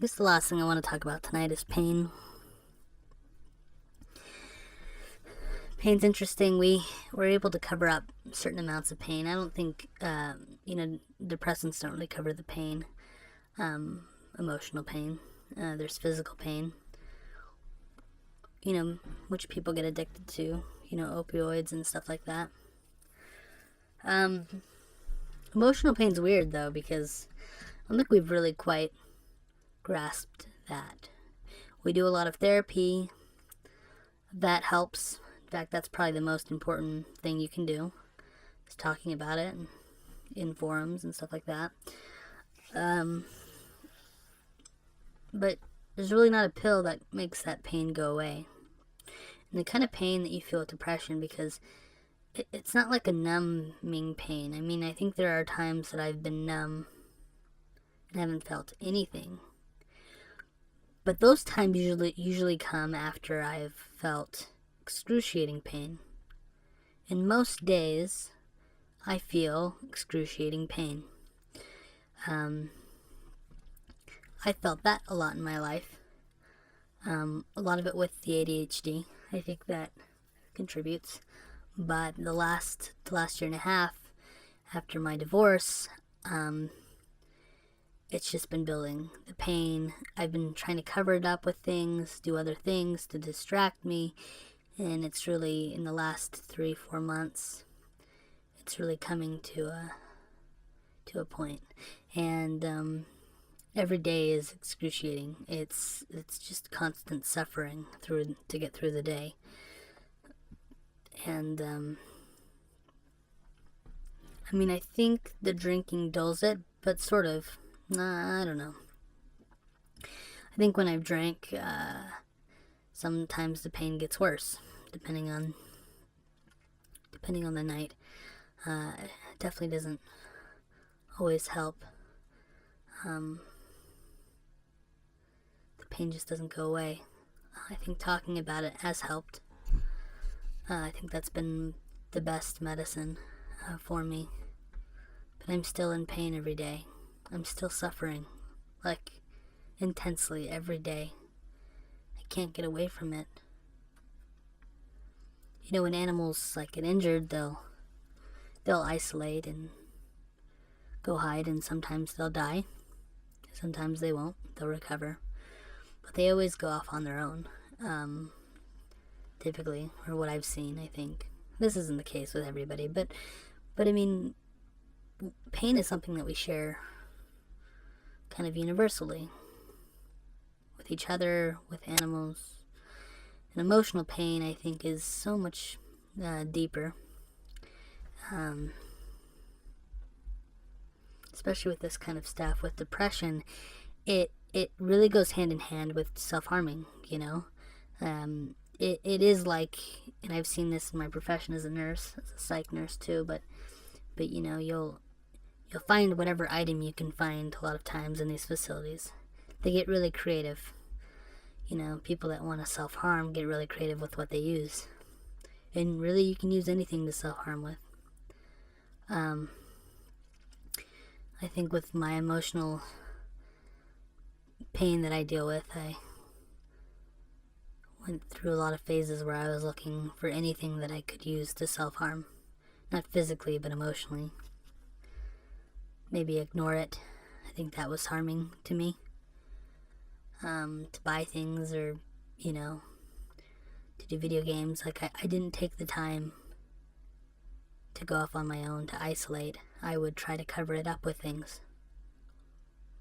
guess the last thing I want to talk about tonight is pain. Pain's interesting. We're able to cover up certain amounts of pain. I don't think, depressants don't really cover the pain, emotional pain. There's physical pain, which people get addicted to, opioids and stuff like that. Emotional pain's weird, though, because I don't think we've really quite grasped that. We do a lot of therapy. That helps. In fact, that's probably the most important thing you can do, is talking about it in forums and stuff like that. But there's really not a pill that makes that pain go away. And the kind of pain that you feel with depression, because it's not like a numbing pain. I mean, I think there are times that I've been numb and haven't felt anything. But those times usually come after I've felt excruciating pain. And most days, I feel excruciating pain. I felt that a lot in my life. A lot of it with the ADHD. I think that contributes. But the last year and a half after my divorce, it's just been building. The pain, I've been trying to cover it up with things, do other things to distract me, and it's really, in the last 3-4 months, it's really coming to a point. And every day is excruciating. It's just constant suffering to get through the day. And I think the drinking dulls it, but sort of. I don't know. I think when I've drank, sometimes the pain gets worse, depending on the night. It definitely doesn't always help. The pain just doesn't go away. I think talking about it has helped. I think that's been the best medicine for me. But I'm still in pain every day. I'm still suffering, like, intensely every day. I can't get away from it. When animals get injured, they'll isolate and go hide, and sometimes they'll die. Sometimes they won't. They'll recover. But they always go off on their own. Typically, or what I've seen, I think. This isn't the case with everybody, but pain is something that we share kind of universally with each other, with animals. And emotional pain, I think, is so much deeper. Especially with this kind of stuff, with depression, it really goes hand in hand with self-harming, It is like, and I've seen this in my profession as a nurse, as a psych nurse too, but you'll find whatever item you can find a lot of times in these facilities. They get really creative. People that want to self-harm get really creative with what they use. And really, you can use anything to self-harm with. I think with my emotional pain that I deal with, I went through a lot of phases where I was looking for anything that I could use to self-harm. Not physically, but emotionally. Maybe ignore it. I think that was harming to me. To buy things or, to do video games. I didn't take the time to go off on my own, to isolate. I would try to cover it up with things.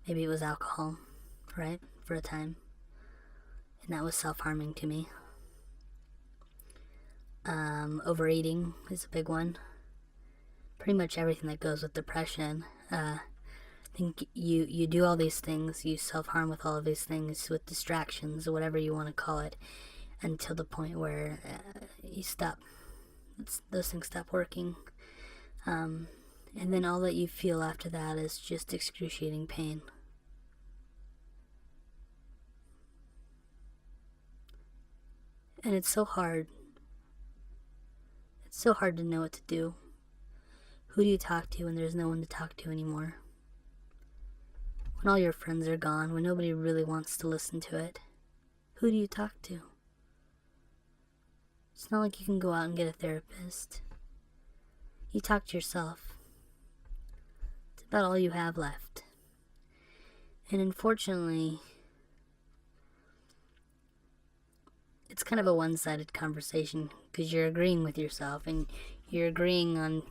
Maybe it was alcohol, right? For a time. And that was self-harming to me. Overeating is a big one. Pretty much everything that goes with depression. I think you do all these things, you self-harm with all of these things, with distractions, or whatever you want to call it, until the point where you stop. Those things stop working. And then all that you feel after that is just excruciating pain. And it's so hard. It's so hard to know what to do. Who do you talk to when there's no one to talk to anymore? When all your friends are gone, when nobody really wants to listen to it, who do you talk to? It's not like you can go out and get a therapist. You talk to yourself. It's about all you have left. And unfortunately, it's kind of a one-sided conversation because you're agreeing with yourself and you're agreeing on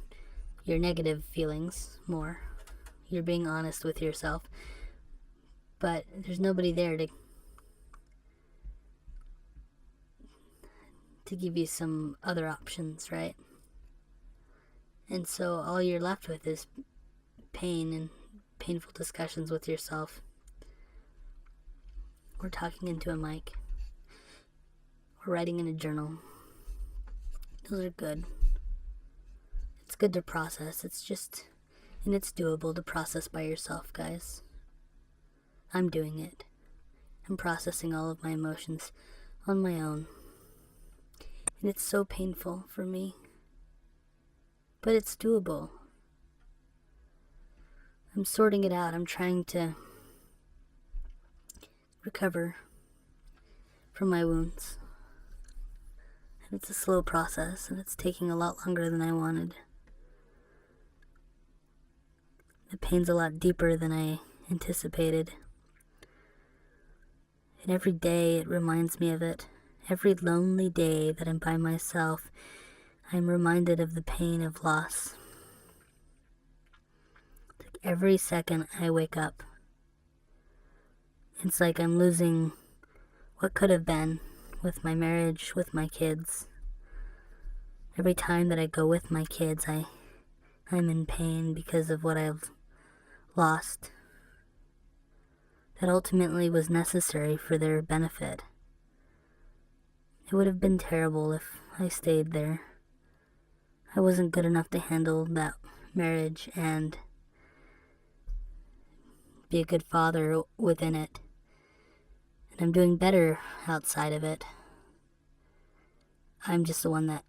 your negative feelings more. You're being honest with yourself. But there's nobody there to give you some other options, right? And so all you're left with is pain and painful discussions with yourself, or talking into a mic, or writing in a journal. Those are good. It's good to process. And it's doable to process by yourself, guys. I'm doing it. I'm processing all of my emotions on my own. And it's so painful for me. But it's doable. I'm sorting it out. I'm trying to recover from my wounds. And it's a slow process, and it's taking a lot longer than I wanted. The pain's a lot deeper than I anticipated. And every day it reminds me of it. Every lonely day that I'm by myself, I'm reminded of the pain of loss. Like every second I wake up, it's like I'm losing what could have been with my marriage, with my kids. Every time that I go with my kids, I'm in pain because of what I've lost. That ultimately was necessary for their benefit. It would have been terrible if I stayed there. I wasn't good enough to handle that marriage and be a good father within it. And I'm doing better outside of it. I'm just the one that...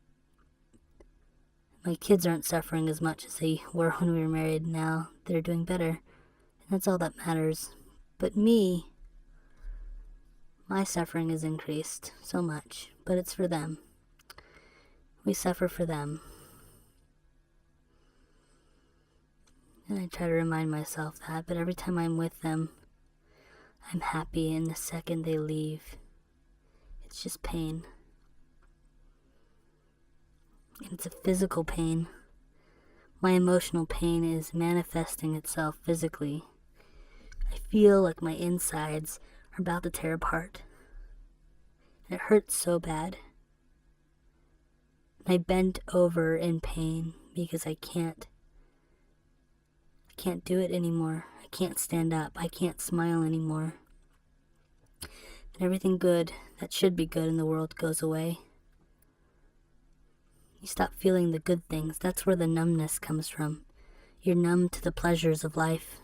My kids aren't suffering as much as they were when we were married. Now they're doing better. And that's all that matters. But me, my suffering has increased so much. But it's for them. We suffer for them. And I try to remind myself that, but every time I'm with them, I'm happy, and the second they leave, it's just pain. And it's a physical pain. My emotional pain is manifesting itself physically. I feel like my insides are about to tear apart. And it hurts so bad. And I bent over in pain because I can't do it anymore. I can't stand up. I can't smile anymore. And everything good that should be good in the world goes away. You stop feeling the good things. That's where the numbness comes from. You're numb to the pleasures of life.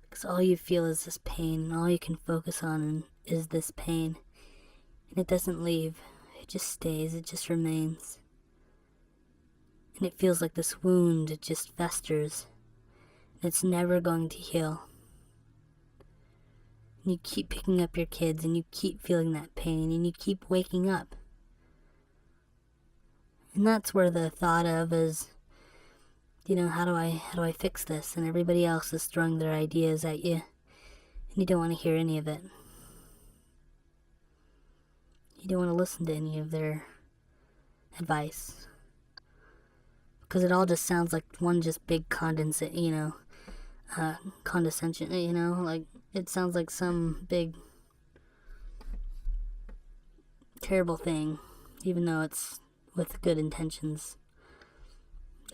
Because all you feel is this pain, and all you can focus on is this pain. And it doesn't leave. It just stays. It just remains. And it feels like this wound. It just festers. And it's never going to heal. And you keep picking up your kids, and you keep feeling that pain, and you keep waking up. And that's where the thought of is, how do I fix this? And everybody else is throwing their ideas at you, and you don't want to hear any of it. You don't want to listen to any of their advice, because it all just sounds like one just big condescension, like it sounds like some big terrible thing, even though it's with good intentions.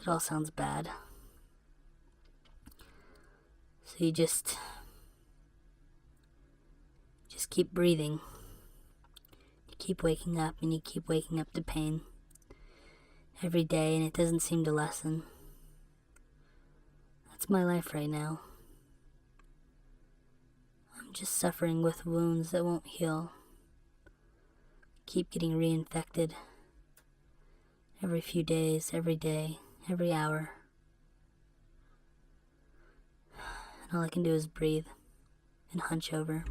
It all sounds bad. So you just keep breathing. You keep waking up, and you keep waking up to pain every day, and it doesn't seem to lessen. That's my life right now. I'm just suffering with wounds that won't heal. Keep getting reinfected every few days, every day, every hour. And all I can do is breathe and hunch over.